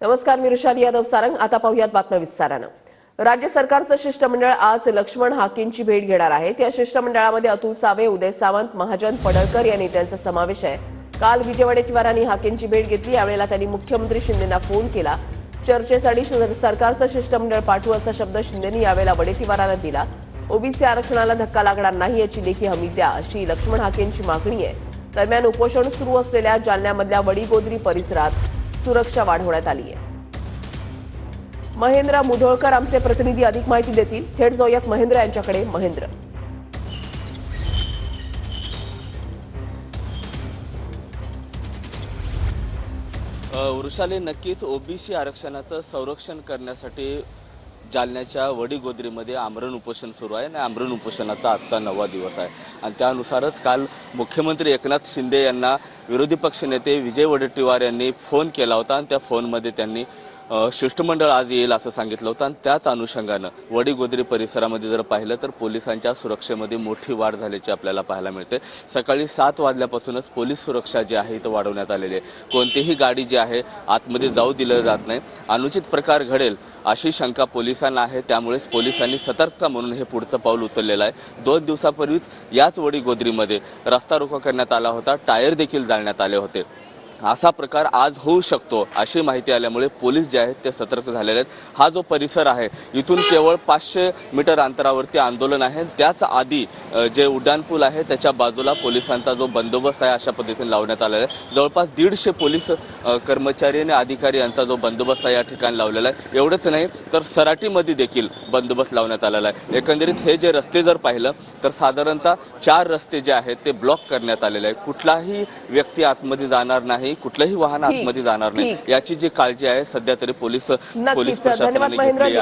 नमस्कार, मी ऋषाली यादव सारंग। आता पाहूयात बातम्या विस्ताराने। राज्य सरकारचं शिष्टमंडळ आज लक्ष्मण हाकेंची भेट घेणार आहे। त्या शिष्टमंडळामध्ये अतुल सावे, उदय सावंत, महाजन पडळकर या नेत्यांचा समावेश आहे। काल विजय वडेट्टीवारांनी हाकेंची भेट घेतली। यावेळेला त्यांनी मुख्यमंत्री शिंदेंना फोन केला। चर्चेसाठी सरकारचं शिष्टमंडळ पाठवू असा शब्द शिंदेंनी यावेळेला वडेट्टीवारांना दिला। ओबीसी आरक्षणाला धक्का लागणार नाही याची लेखी हमी द्या अशी लक्ष्मण हाकेंची मागणी आहे। दरम्यान उपोषण सुरू असलेल्या जालन्यामधल्या वडीगोद्री परिसरात सुरक्षा वाढवण्यात आली आहे। महेंद्र मुधोळकर आमचे प्रतिनिधी अधिक माहिती देतील। थेट जाऊयात महेंद्र यांच्याकडे। महेंद्र, वृषाली, नक्कीच ओबीसी आरक्षणाचं संरक्षण करण्यासाठी जालन्याच्या वडीगोद्रीमध्ये आमरण उपोषण सुरू आहे आणि आमरण उपोषणाचा आजचा 9वा दिवस आहे आणि त्यानुसारच काल मुख्यमंत्री एकनाथ शिंदे यांना विरोधी पक्षनेते विजय वडेट्टीवार यांनी फोन केला होता आणि त्या फोनमध्ये त्यांनी शिष्टमंडळ आज येईल असं सांगितलं होतं आणि त्याच अनुषंगानं वडीगोद्री परिसरामध्ये जर पाहिलं तर पोलिसांच्या सुरक्षेमध्ये मोठी वाढ झाल्याची आपल्याला पाहायला मिळते। सकाळी 7 वाजल्यापासूनच पोलीस सुरक्षा जी आहे इथं वाढवण्यात आलेली आहे। कोणतीही गाडी जी आहे आतमध्ये जाऊ दिलं जात नाही। अनुचित प्रकार घडेल अशी शंका पोलिसांना आहे, त्यामुळेच पोलिसांनी सतर्कता म्हणून हे पुढचं पाऊल उचललेलं आहे। 2 दिवसापूर्वीच याच वडीगोद्रीमध्ये रस्ता रोको करण्यात आला होता, टायर देखील जाळण्यात आले होते। असा प्रकार आज होऊ शकतो अशी माहिती आल्यामुळे पोलीस जे आहेत ते सतर्क झालेले आहेत। हा जो परिसर आहे इथून केवळ 500 मीटर अंतरावरती आंदोलन आहे। त्याच आधी जे उड्डाणपूल आहे त्याच्या बाजूला पोलिसांचा जो बंदोबस्त आहे अशा पद्धतीने लावण्यात आलेला आहे। जवळपास 150 पोलीस कर्मचारी आणि अधिकारी यांचा जो बंदोबस्त आहे या ठिकाणी लावलेला आहे। एवढंच नाही तर सराटीमध्ये देखील बंदोबस्त लावण्यात आलेला आहे। एकंदरीत हे जे रस्ते जर पाहिलं तर साधारणतः 4 रस्ते जे आहेत ते ब्लॉक करण्यात आलेले आहे। कुठलाही व्यक्ती आतमध्ये जाणार नाही, कुठलंही वाहन आतमध्ये जाणार नाही याची जी काळजी आहे सध्या तरी पोलीस प्रशासनाने घेतली आहे।